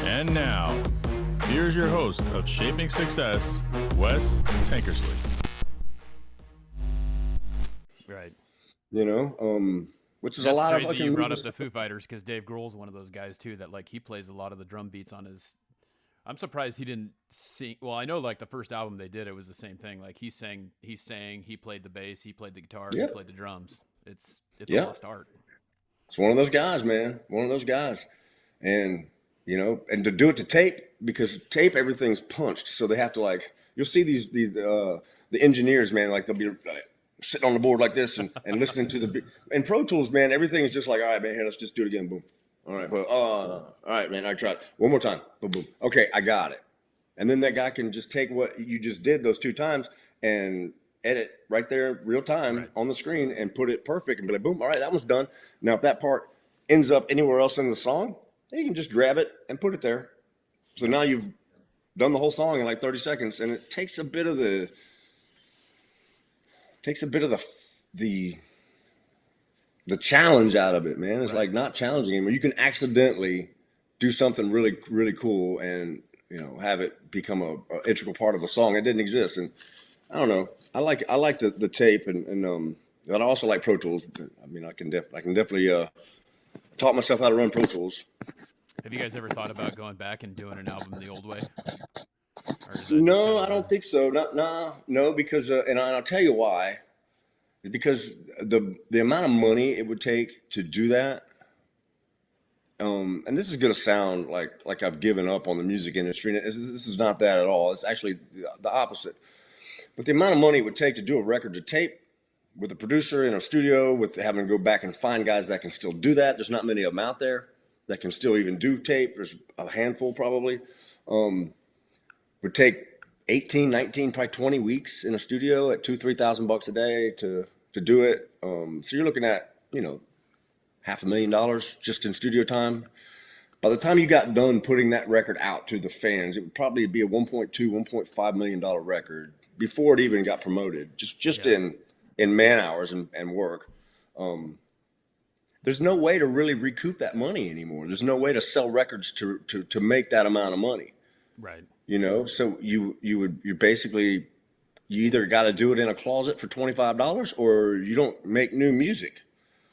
And now, here's your host of Shaping Success, Wes Tankersley. Right. You know, which is That's a lot crazy of fucking you brought movies. up the Foo Fighters, because Dave Grohl's one of those guys too that like he plays a lot of the drum beats on his. I'm surprised he didn't sing. Well, I know like the first album they did, it was the same thing. Like he sang, he played the bass, he played the guitar, he Yeah, played the drums. It's a yeah. lost art. It's one of those guys, man. One of those guys. And, you know, and to do it to tape, because tape, everything's punched. So they have to, like, you'll see the engineers, man, like they'll be like, sitting on the board like this and listening to the, and Pro Tools, man, everything is just like, all right, man, here, let's just do it again. Boom. All right, but, all right, man, I tried. One more time. Boom, boom. Okay, I got it. And then that guy can just take what you just did those two times and edit right there, real time Right. on the screen, and put it perfect and be like, boom, all right, that one's done. Now, if that part ends up anywhere else in the song, you can just grab it and put it there. So now you've done the whole song in like 30 seconds, and it takes a bit of the challenge out of it, man. It's Right. like not challenging anymore. You can accidentally do something really, really cool and, you know, have it become a integral part of a song. It didn't exist. And I don't know. I like the tape and but I also like Pro Tools. I mean, I can definitely taught myself how to run Pro Tools. Have you guys ever thought about going back and doing an album the old way, or is that just No, kind I of don't think so. No, because and I'll tell you why. Because the amount of money it would take to do that, and this is gonna sound like I've given up on the music industry. And this is not that at all. It's actually the opposite. But the amount of money it would take to do a record to tape with a producer in a studio, with having to go back and find guys that can still do that. There's not many of them out there that can still even do tape. There's a handful probably. Would take 18, 19, probably 20 weeks in a studio at $2,000-3,000 a day to do it. So you're looking at, you know, $500,000 just in studio time. By the time you got done putting that record out to the fans, it would probably be a $1.2-1.5 million record before it even got promoted. Just yeah. in man hours and work. There's no way to really recoup that money anymore. There's no way to sell records to make that amount of money. Right. You know, so you basically, you either got to do it in a closet for $25 or you don't make new music.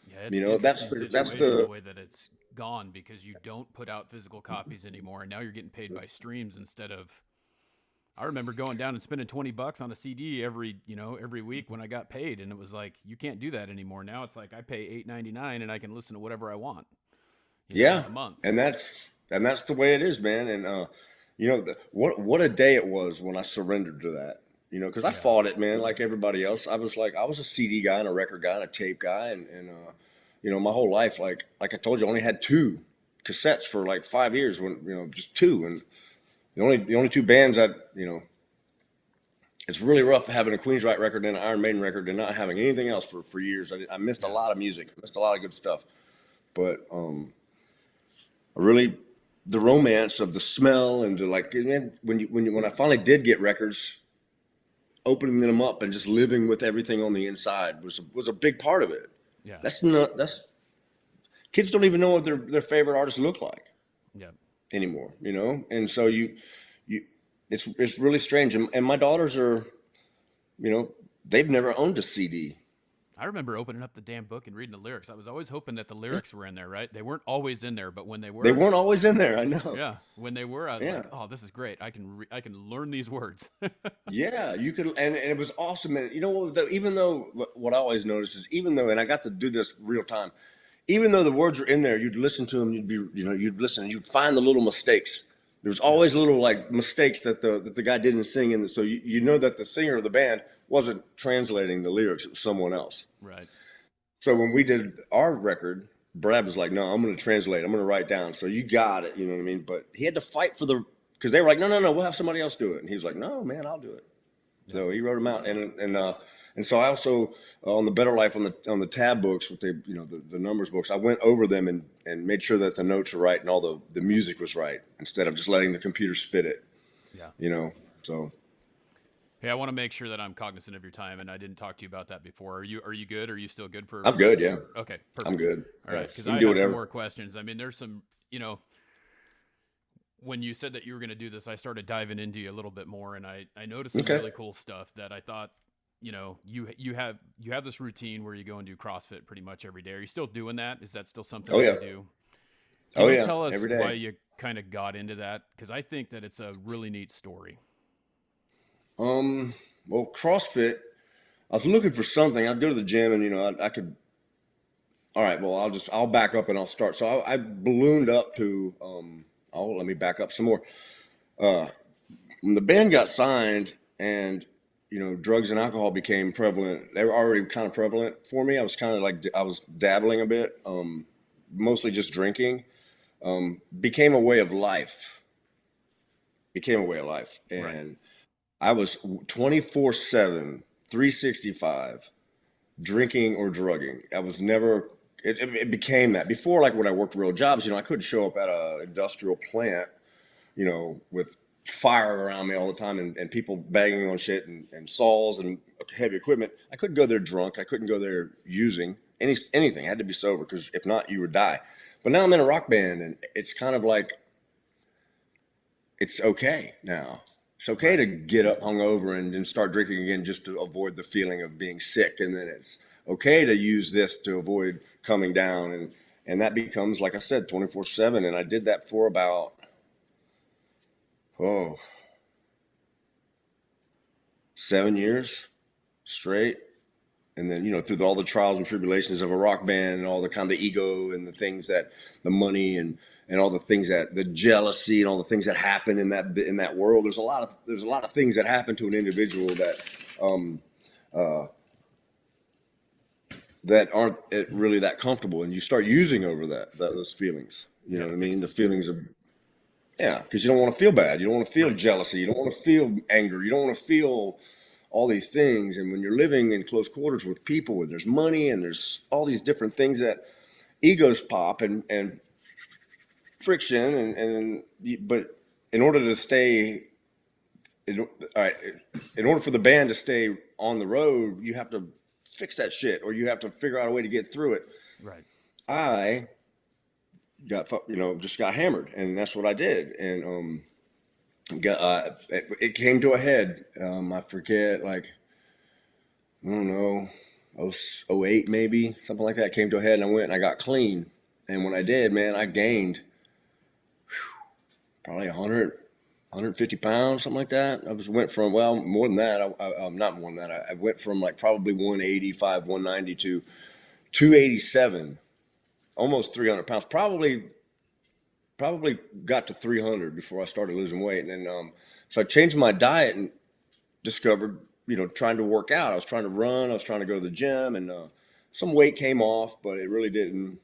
Yeah, it's You an know, interesting that's situation the the way that it's gone, because you don't put out physical copies anymore, and now you're getting paid by streams instead of. I remember going down and spending $20 on a CD every week when I got paid, and it was like you can't do that anymore. Now it's like I pay $8.99 and I can listen to whatever I want, yeah, a month. and that's the way it is, man. And you know, what a day it was when I surrendered to that. You know, because I Yeah, fought it, man, like everybody else. I was a CD guy and a record guy and a tape guy, and you know, my whole life, like I told you, I only had two cassettes for like 5 years. When you know, just two, and the only two bands it's really rough having a Queensryche record and an Iron Maiden record and not having anything else for years. I missed a yeah, lot of music, missed a lot of good stuff, but I really, the romance of the smell and the, like, man, when I finally did get records, opening them up and just living with everything on the inside was a big part of it. yeah, That's kids don't even know what their favorite artists look like yeah. anymore, you know, and so It's you it's really strange. And my daughters are, you know, they've never owned a CD. I remember opening up the damn book and reading the lyrics. I was always hoping that the lyrics were in there, right? They weren't always in there, but when they They were, weren't always in there. I know. yeah, when they were, I was Yeah. like, "Oh, this is great! I can learn these words." Yeah, you could, and it was awesome. And you know what? Even though what I always notice is, even though, and I got to do this real time, even though the words are in there, you'd listen to them. You'd listen, and you'd find the little mistakes. There's Yeah, always little like mistakes that the guy didn't sing, and so you know that the singer of the band wasn't translating the lyrics; it was someone else. right. So when we did our record, Brad was like, "No, I'm going to translate. I'm going to write down." So you got it, you know what I mean? But he had to fight for because they were like, "No, we'll have somebody else do it," and he was like, "No, man, I'll do it." Yeah, So he wrote them out, and so I also on the Better Life on the tab books with the numbers books, I went over them and made sure that the notes were right and all the music was right instead of just letting the computer spit it, yeah. you know. So Hey, I want to make sure that I'm cognizant of your time, and I didn't talk to you about that before. Are you good? Are you still good for? I'm good, yeah, Okay, I'm perfect. good. All Yeah, right, because we can I do have some whatever. more questions. I mean, there's some, when you said that you were going to do this, I started diving into you a little bit more, and I noticed some Okay. really cool stuff that I thought, you have this routine where you go and do CrossFit pretty much every day. Are you still doing that? Is that still something Oh that yeah. you do? Oh Can you yeah. tell us Every why day. you kind of got into that? Because I think that it's a really neat story. Well, CrossFit, I was looking for something. I'd go to the gym and, I could, all right, well, I'll back up and I'll start. So I ballooned up to, let me back up some more. When the band got signed and, drugs and alcohol became prevalent, they were already kind of prevalent for me. I was kind of like, I was dabbling a bit, mostly just drinking, became a way of life, Right. And I was 24/7, 365, drinking or drugging. I was never, it became that. Before, like when I worked real jobs, I couldn't show up at an industrial plant, with fire around me all the time and people banging on shit and saws and heavy equipment. I couldn't go there drunk. I couldn't go there using anything. I had to be sober because if not, you would die. But now I'm in a rock band and it's kind of like, it's okay now. It's okay Right. to get up hungover and then start drinking again just to avoid the feeling of being sick. And then it's okay to use this to avoid coming down. And that becomes, like I said, 24/7. And I did that for about, 7 years straight. And then, through all the trials and tribulations of a rock band and all the kind of the ego and the things that the money and all the things that the jealousy and all the things that happen in that world. There's a lot of things that happen to an individual that aren't really that comfortable. And you start using over those feelings, you know what I mean? The feelings of, yeah, because you don't want to feel bad. You don't want to feel jealousy. You don't want to feel anger. You don't want to feel all these things. And when you're living in close quarters with people and there's money and there's all these different things that egos pop and friction but in order to stay, all right, in order for the band to stay on the road, you have to fix that shit or you have to figure out a way to get through it. Right. I just got hammered and that's what I did. And, it came to a head. I forget, like, I don't know, 08 maybe, something like that. It came to a head and I went and I got clean. And when I did, man, I gained probably 150 pounds, something like that. Went from, well, more than that. Not more than that. I went from like probably 185, 190 to 287, almost 300 pounds. Probably got to 300 before I started losing weight. And then, so I changed my diet and discovered, trying to work out. I was trying to run. I was trying to go to the gym and some weight came off, but it really didn't.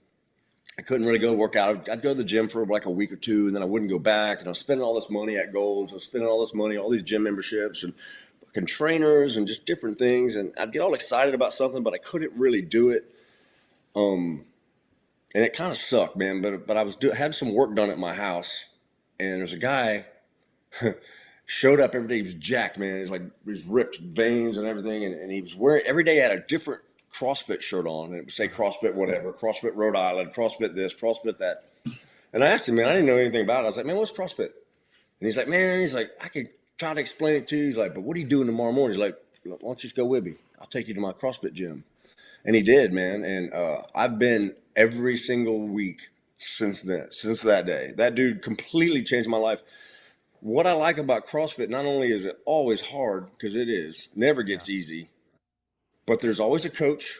I couldn't really go work out. I'd go to the gym for like a week or two and then I wouldn't go back. And I was spending all this money at Gold's. I was spending all this money, all these gym memberships and fucking trainers and just different things. And I'd get all excited about something, but I couldn't really do it. And it kind of sucked, man. But I had some work done at my house, and there's a guy showed up every day. He was jacked, man. He's ripped veins and everything, and he was wearing every day. He had a different CrossFit shirt on, and it would say CrossFit whatever, CrossFit Rhode Island, CrossFit this, CrossFit that. And I asked him, man, I didn't know anything about it. I was like, man, what's CrossFit? And he's like, man, I could try to explain it to you. He's like, but what are you doing tomorrow morning? He's like, why don't you just go with me? I'll take you to my CrossFit gym. And he did, man. And I've been every single week since that day. That dude completely changed my life. What I like about CrossFit, not only is it always hard, because it is, never gets easy, but there's always a coach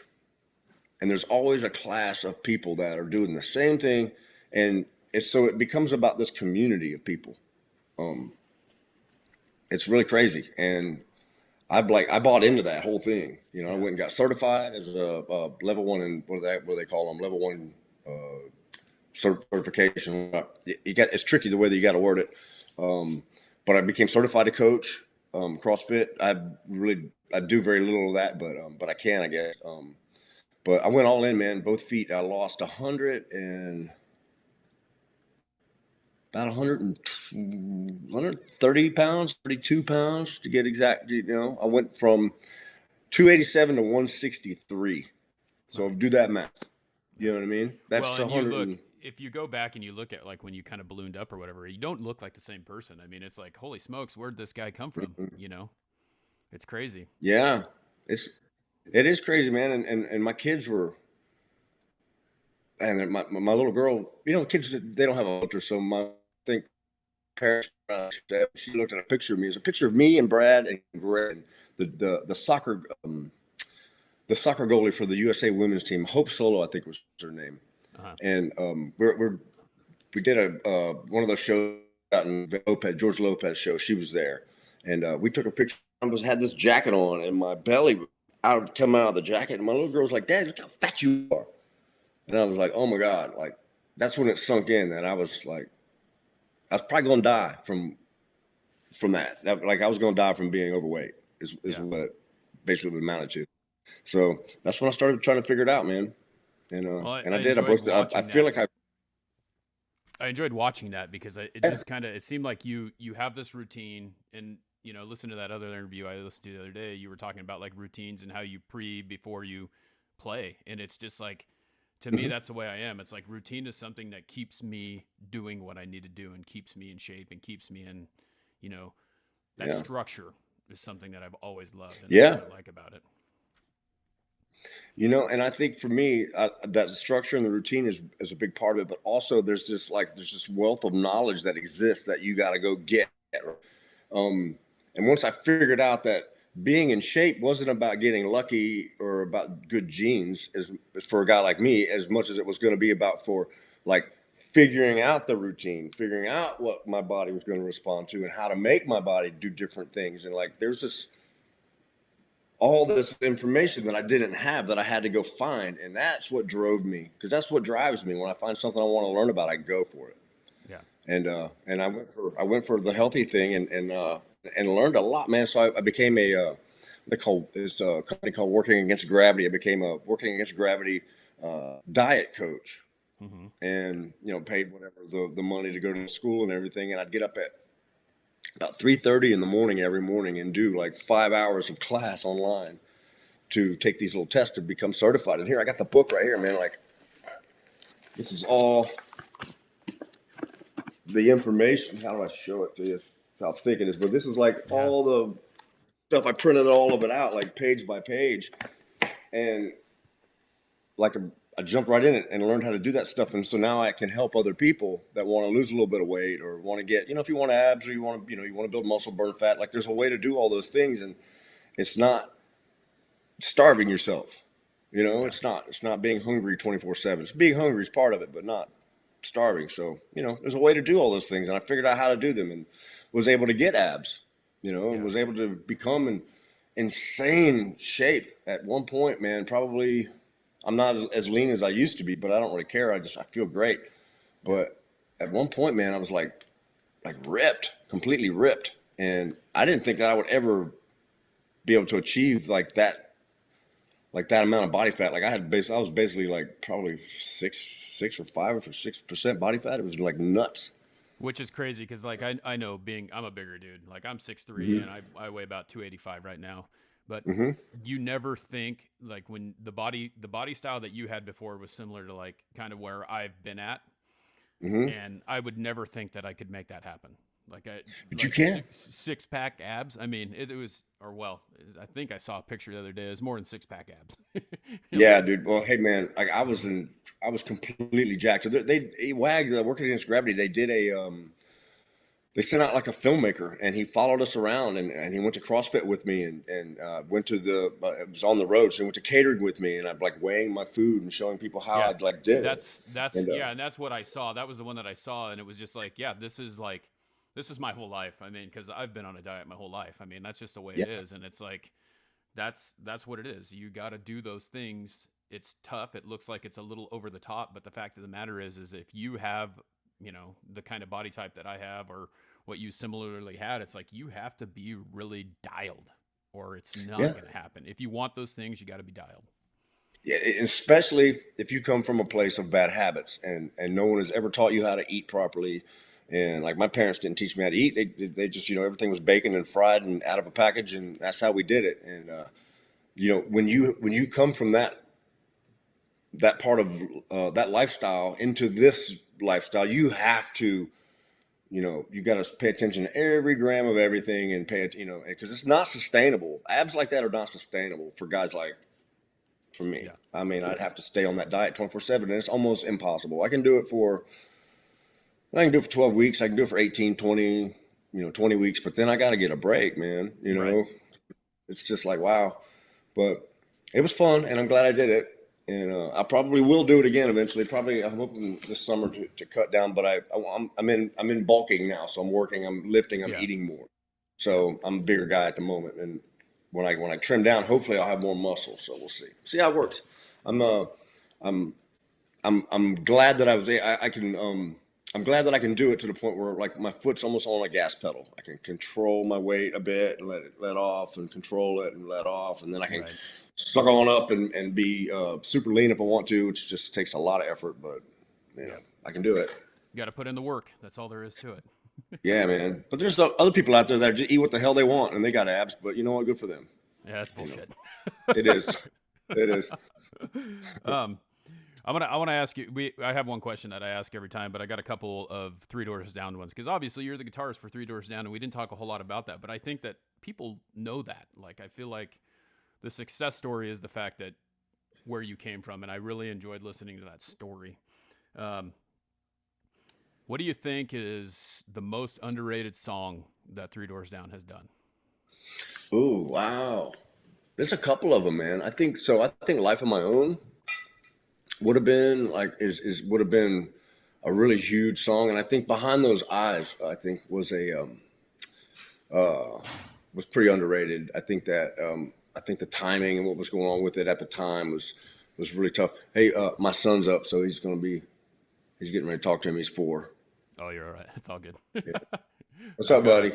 and there's always a class of people that are doing the same thing. And it becomes about this community of people. It's really crazy. And I bought into that whole thing. I went and got certified as a level one, and what do they call them? Level one certification. It's tricky the way that you got to word it. But I became certified to coach CrossFit. I do very little of that, but I can, I guess. But I went all in, man. Both feet. I lost 130 pounds, 32 pounds to get exact. I went from 287 to 163. So do that math. You know what I mean? That's Well, and you 100. look if you go back and you look at like when you kind of ballooned up or whatever, you don't look like the same person. I mean, it's like, holy smokes, where'd this guy come from? You know, it's crazy. Yeah, it is crazy, man. And my kids were, and my little girl, you know, kids, they don't have a filter. So I think parents, she looked at a picture of me. It's a picture of me and Brad and Greg, the soccer the soccer goalie for the USA women's team, Hope Solo, I think was her name. Uh-huh. And we did a one of those shows out in George Lopez show. She was there, and we took a picture. I had this jacket on, and my belly would come out of the jacket, and my little girl was like, "Dad, look how fat you are." And I was like, "Oh my God!" Like that's when it sunk in that I was like, I was probably gonna die from that. Like I was gonna die from being overweight. Is what it basically amounted to. So that's when I started trying to figure it out, man. And and I did. I feel like I enjoyed watching that because it just kind of, it seemed like you have this routine, and you know, listen to that other interview I listened to the other day. You were talking about like routines and how you before you play, and it's just like, to me, that's the way I am. It's like routine is something that keeps me doing what I need to do and keeps me in shape and keeps me in, you know, that structure is something that I've always loved. And that's what I like about it. You know, and I think for me, that structure and the routine is a big part of it. But also, there's this wealth of knowledge that exists that you got to go get. And once I figured out that being in shape wasn't about getting lucky or about good genes, as for a guy like me, as much as it was going to be about for like figuring out the routine, figuring out what my body was going to respond to, and how to make my body do different things. And like, there's all this information that I didn't have that I had to go find. And that's what drove me, because that's what drives me. When I find something I want to learn about, I go for it. Yeah. And I went for the healthy thing and learned a lot, man. So I became a company called Working Against Gravity. I became a Working Against Gravity diet coach, and you know, paid whatever the money to go to school and everything. And I'd get up at about 3:30 in the morning every morning and do like 5 hours of class online to take these little tests to become certified. And here I got the book right here, man. Like, this is all the information. How do I show it to you? How thick it is. But this is like all the stuff. I printed all of it out, like page by page. And like I jumped right in it and learned how to do that stuff. And so now I can help other people that want to lose a little bit of weight or want to get, you know, if you want abs or you want to build muscle, burn fat, like there's a way to do all those things. And it's not starving yourself. You know, it's not being hungry 24/7. Being hungry is part of it, but not starving. So, you know, there's a way to do all those things. And I figured out how to do them and was able to get abs, you know, and was able to become in insane shape at one point, man. Probably I'm not as lean as I used to be, but I don't really care. I feel great. But at one point, man, I was like ripped, completely ripped. And I didn't think that I would ever be able to achieve like that amount of body fat. Like I was basically like probably 6% body fat. It was like nuts. Which is crazy because like I know I'm a bigger dude. Like I'm 6'3" and I weigh about 285 right now. But you never think like when the body style that you had before was similar to like kind of where I've been at. And I would never think that I could make that happen. But you can. Six pack abs. I mean, it was, I think I saw a picture the other day. It was more than 6-pack abs. Yeah, dude. Well, hey, man, like I was completely jacked. WAG, Working Against Gravity, they sent out like a filmmaker, and he followed us around, and he went to CrossFit with me, and went to it was on the road, so he went to catering with me, and I'm like weighing my food and showing people how I'd like did it. And that's what I saw. That was the one that I saw, and it was just like, yeah, this is my whole life. I mean, because I've been on a diet my whole life. I mean, that's just the way it is, and it's like that's what it is. You got to do those things. It's tough. It looks like it's a little over the top, but the fact of the matter is if you have, you know, the kind of body type that I have or what you similarly had, it's like you have to be really dialed or it's not going to happen. If you want those things, you got to be dialed. Yeah, especially if you come from a place of bad habits and no one has ever taught you how to eat properly. And like my parents didn't teach me how to eat. They just, you know, everything was bacon and fried and out of a package, and that's how we did it. And you know, when you come from that that part of that lifestyle into this lifestyle, you have to, you got to pay attention to every gram of everything and pay it, because it's not sustainable. Abs like that are not sustainable for guys like for me. Yeah. I mean, I'd have to stay on that diet 24/7, and it's almost impossible. I can do it for 12 weeks. I can do it for 18, 20, 20 weeks, but then I got to get a break, man. Right. It's just like, wow. But it was fun, and I'm glad I did it. And I probably will do it again eventually. Probably, I'm hoping this summer to cut down. But I'm in bulking now, so I'm working. I'm lifting. I'm Yeah. eating more. So I'm a bigger guy at the moment. And when I trim down, hopefully I'll have more muscle. So we'll see how it works. I'm I'm I'm glad that I can I'm glad that I can do it to the point where like my foot's almost on a gas pedal. I can control my weight a bit and let off and control it and let off, and then I can Right. suck on up and be super lean if I want to, which just takes a lot of effort, but Yeah. I can do it. You got to put in the work. That's all there is to it. Yeah, man. But there's other people out there that just eat what the hell they want and they got abs, but you know what? Good for them. Yeah, that's bullshit. It is. It is. I want to ask you. I have one question that I ask every time, but I got a couple of Three Doors Down ones because obviously you're the guitarist for Three Doors Down, and we didn't talk a whole lot about that. But I think that people know that. Like, I feel like the success story is the fact that where you came from, and I really enjoyed listening to that story. What do you think is the most underrated song that Three Doors Down has done? Ooh, wow. There's a couple of them, man. I think so. I think Life of My Own would have been like is would have been a really huge song, and I think Behind Those Eyes, I think was pretty underrated. I think the timing and what was going on with it at the time was really tough. Hey, my son's up, so he's getting ready to talk to him. He's 4. Oh, you're all right. It's all good. What's up, buddy?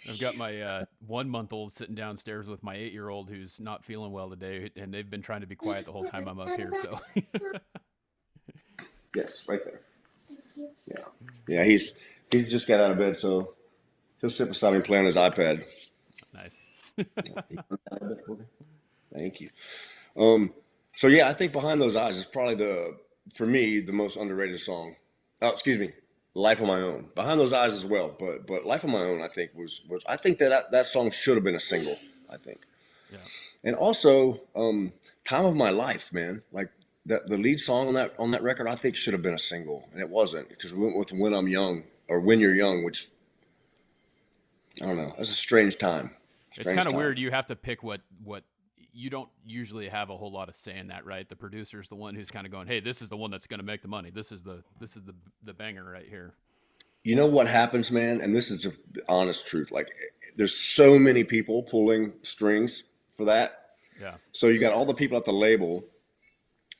I've got my 1-month-old sitting downstairs with my 8-year-old who's not feeling well today, and they've been trying to be quiet the whole time I'm up here. So, Yes, right there. Yeah, yeah. He's just got out of bed, so he'll sit beside me and play on his iPad. nice. Thank you. So yeah, I think Behind Those Eyes is probably for me, the most underrated song. Oh, excuse me, Life of My Own. Behind Those Eyes as well, but Life of My Own, I think I think that song should have been a single. I think, Yeah. and also Time of My Life, man. Like the lead song on that record, I think should have been a single, and it wasn't because we went with When I'm Young or When You're Young, which I don't know. That's a strange time. It's kind of weird. You have to pick what you don't usually have a whole lot of say in that, right? The producer's the one who's kind of going, "Hey, this is the one that's going to make the money. This is the banger right here." You know what happens, man? And this is the honest truth. Like, there's so many people pulling strings for that. Yeah. So you got all the people at the label.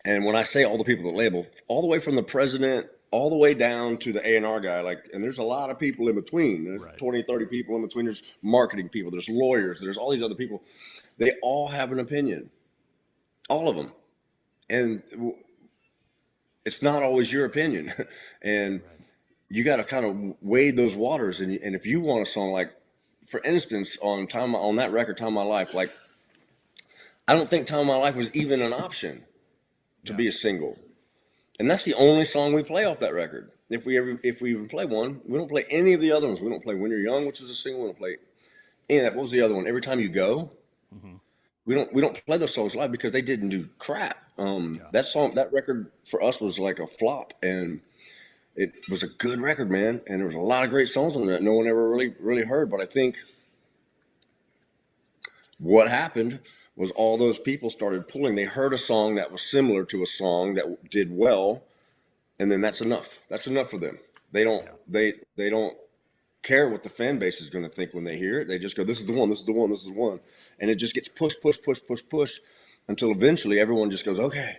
And when I say all the people at the label, all the way from the president, all the way down to the A&R guy, and there's a lot of people in between. There's Right. 20, 30 people in between. There's marketing people. There's lawyers. There's all these other people. They all have an opinion. All of them. And it's not always your opinion. And you got to kind of wade those waters. And if you want a song like, for instance, on that record, Time of My Life, like, I don't think Time of My Life was even an option to be a single. And that's the only song we play off that record. If we even play one, we don't play any of the other ones. We don't play When You're Young, which is a single. We don't play any of that. What was the other one? Every Time You Go. Mm-hmm. We don't play those songs live because they didn't do crap. That record for us was like a flop, and it was a good record, man. And there was a lot of great songs on that no one ever really heard. But I think what happened was all those people started pulling. They heard a song that was similar to a song that did well, and then that's enough. That's enough for them. They don't care what the fan base is going to think when they hear it. They just go, "This is the one. This is the one. This is the one," and it just gets pushed until eventually everyone just goes, "Okay,"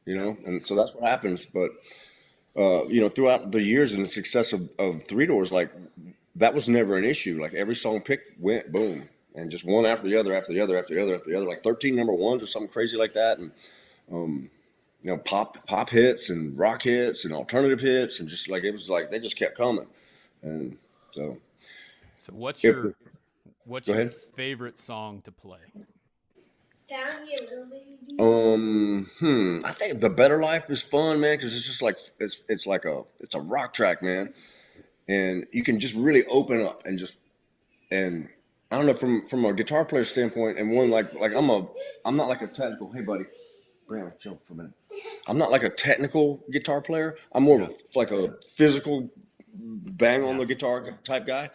And so that's what happens. But throughout the years and the success of Three Doors, like that was never an issue. Like every song picked went boom. And just one after the other, after the other, after the other, after the other, like 13 number ones or something crazy like that. And, pop hits and rock hits and alternative hits. And just like, it was like, they just kept coming. And so. So what's Go your ahead. favorite song to play? I think The Better Life is fun, man, because it's just like it's a rock track, man, and you can just really open up and I don't know from a guitar player standpoint, and one like I'm not like a technical. Hey, buddy, Brandon, chill for a minute. I'm not like a technical guitar player. I'm more of like a physical bang on the guitar type guy.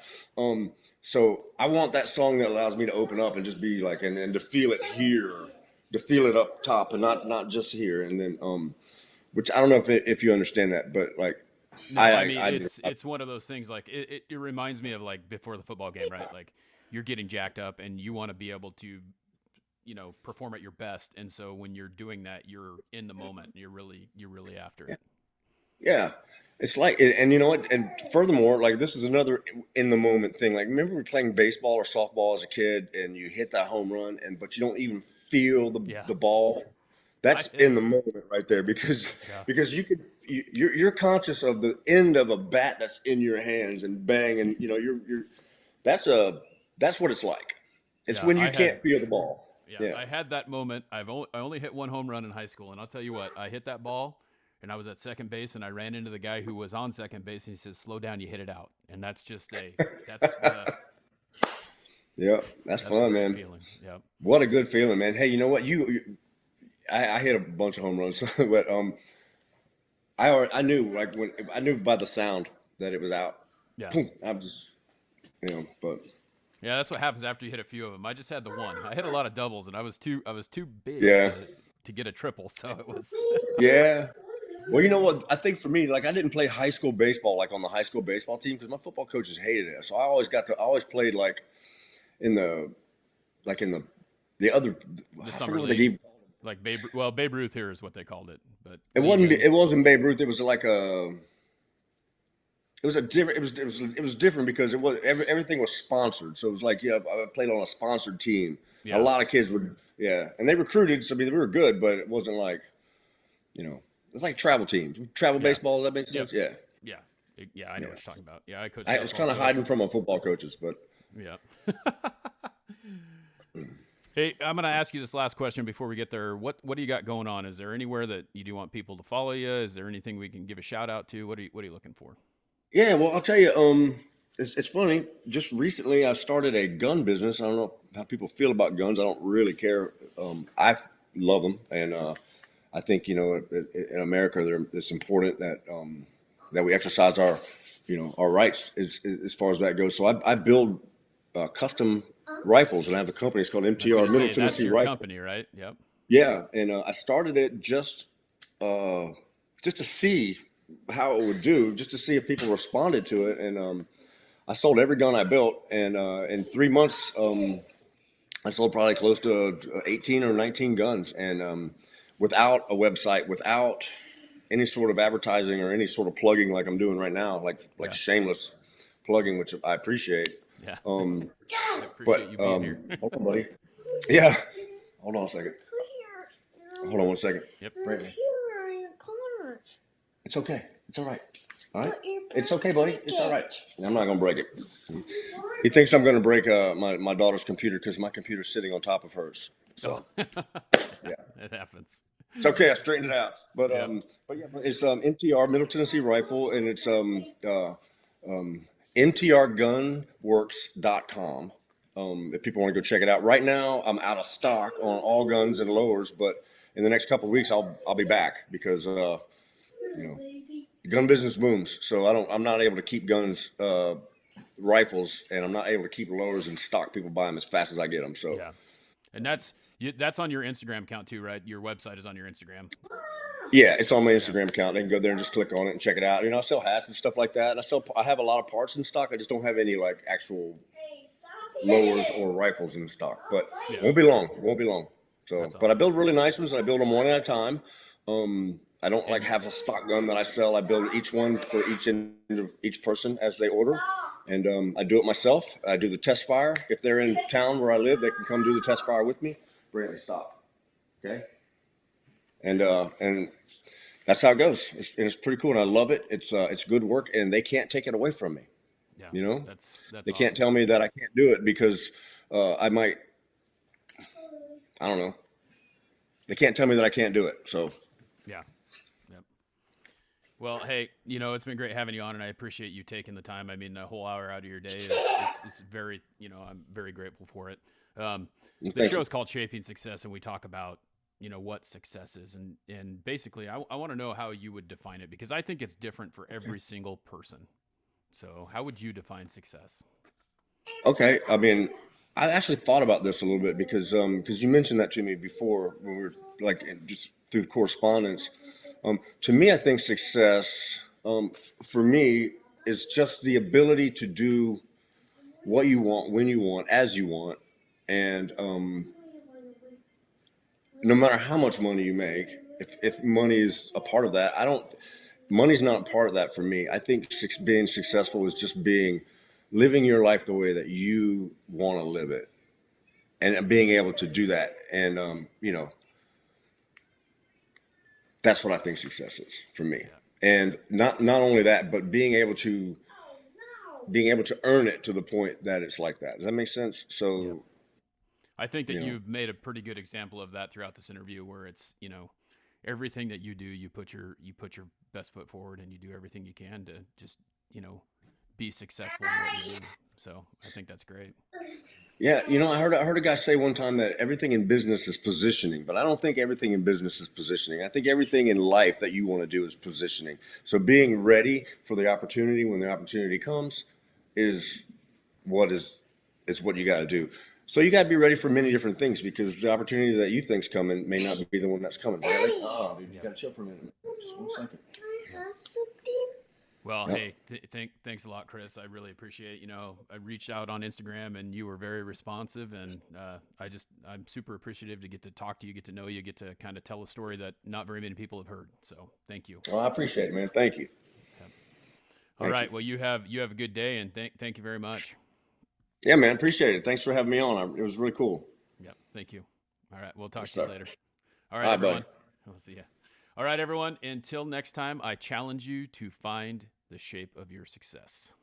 So I want that song that allows me to open up and just be like, and to feel it here, to feel it up top, and not just here. And then, which I don't know if you understand that, but like, No, I mean, it's one of those things. Like it reminds me of like before the football game, right? Like you're getting jacked up and you want to be able to, perform at your best. And so when you're doing that, you're in the moment. You're really after it. Yeah. It's like, and you know what? And furthermore, like this is another in the moment thing. Like, remember we were playing baseball or softball as a kid, and you hit that home run, but you don't even feel the ball. That's in the moment right there because you're conscious of the end of a bat that's in your hands and bang, and that's what it's like. It's when you can't feel the ball. Yeah, I had that moment. I only hit one home run in high school, and I'll tell you what, I hit that ball. And I was at second base, and I ran into the guy who was on second base, and he says, "Slow down, you hit it out." And that's just that's fun, man. Yeah, what a good feeling, man. Hey, you know what? I hit a bunch of home runs, but I knew I knew by the sound that it was out. Yeah, I'm just but. Yeah, that's what happens after you hit a few of them. I just had the one. I hit a lot of doubles, and I was too big to get a triple, so it was. Yeah. Well, you know what? I think for me, like I didn't play high school baseball like on the high school baseball team because my football coaches hated it. So I always played like in the other the summer league. Like Babe Ruth here is what they called it, but it wasn't Babe Ruth. It was like it was different because everything was sponsored. So it was like I played on a sponsored team. Yeah. A lot of kids would and they recruited. So I mean, we were good, but it wasn't like it's like travel teams. Travel baseball, does that make sense? Yep. Yeah. Yeah, I know what you're talking about. Yeah, I coached. I was kind of hiding from my football coaches, but yeah. Hey, I'm going to ask you this last question before we get there. What do you got going on? Is there anywhere that you do want people to follow you? Is there anything we can give a shout out to? What are you looking for? Yeah, well, I'll tell you. It's funny. Just recently, I started a gun business. I don't know how people feel about guns. I don't really care. I love them, and I think in America, it's important that we exercise our our rights as far as that goes. So I build custom rifles, and I have a company. It's called MTR, Middle Tennessee Rifle. Company, right? Yep. Yeah, and I started it just to see how it would do, just to see if people responded to it, and I sold every gun I built, and in 3 months, I sold probably close to 18 or 19 guns, and without a website, without any sort of advertising or any sort of plugging like I'm doing right now, like shameless plugging, which I appreciate. Yeah. I appreciate you being here. Hold on, buddy. Yeah. Hold on a second. Hold on 1 second. Yep. Right. It's okay. It's all right. All right. It's okay, buddy. It's all right. I'm not gonna break it. He thinks I'm gonna break my daughter's computer because my computer's sitting on top of hers. So it happens. It's okay. I straightened it out. But it's MTR, Middle Tennessee Rifle, and it's mtrgunworks.com. If people want to go check it out. Right now, I'm out of stock on all guns and lowers, but in the next couple of weeks, I'll be back because the gun business booms. So I'm not able to keep guns, rifles, and I'm not able to keep lowers in stock. People buy them as fast as I get them. So yeah, and that's on your Instagram account too, right? Your website is on your Instagram. Yeah, it's on my Instagram account. They can go there and just click on it and check it out. I sell hats and stuff like that. And I have a lot of parts in stock. I just don't have any like actual lowers or rifles in stock. But it won't be long. So, awesome. But I build really nice ones, and I build them one at a time. I don't have a stock gun that I sell. I build each one for each person as they order, and I do it myself. I do the test fire. If they're in town where I live, they can come do the test fire with me. Brandon, stop. Okay. And that's how it goes. It's pretty cool, and I love it. It's good work, and they can't take it away from me. Yeah, that's they can't tell me that I can't do it because I might, I don't know, They can't tell me that I can't do it. So Yeah. Yep. Well, hey, it's been great having you on, and I appreciate you taking the time. I mean, a whole hour out of your day is very, I'm very grateful for it. The show is called Shaping Success, and we talk about, what success is. And basically, I want to know how you would define it, because I think it's different for every single person. So how would you define success? Okay, I mean, I actually thought about this a little bit because you mentioned that to me before when we were like just through the correspondence. To me, I think success for me is just the ability to do what you want, when you want, as you want, and no matter how much money you make, if money is a part of that, money's not a part of that for me. I think being successful is just living your life the way that you want to live it, and being able to do that. And that's what I think success is for me. Yeah. And not only that, but being able to earn it to the point that it's like that. Does that make sense? So Yeah. I think that you've made a pretty good example of that throughout this interview, where it's, everything that you do, you put your best foot forward, and you do everything you can to just, be successful in what you do. So I think that's great. yeah, I heard a guy say one time that everything in business is positioning, but I don't think everything in business is positioning. I think everything in life that you want to do is positioning. So being ready for the opportunity when the opportunity comes is what you got to do. So you got to be ready for many different things, because the opportunity that you think's coming may not be the one that's coming. Really? Oh, dude, you got to chill for a minute. Just 1 second. Well, Yep. hey, thanks a lot, Chris. I really appreciate, I reached out on Instagram, and you were very responsive, and I'm super appreciative to get to talk to you, get to know you, get to kind of tell a story that not very many people have heard. So thank you. Well, I appreciate it, man. Thank you. All right. Well, you have a good day, and thank you very much. Yeah, man. Appreciate it. Thanks for having me on. It was really cool. Yeah. Thank you. All right. We'll talk Yes, to you sir. later. All right, Bye, everyone. buddy. We'll see ya. All right, everyone. Until next time, I challenge you to find the shape of your success.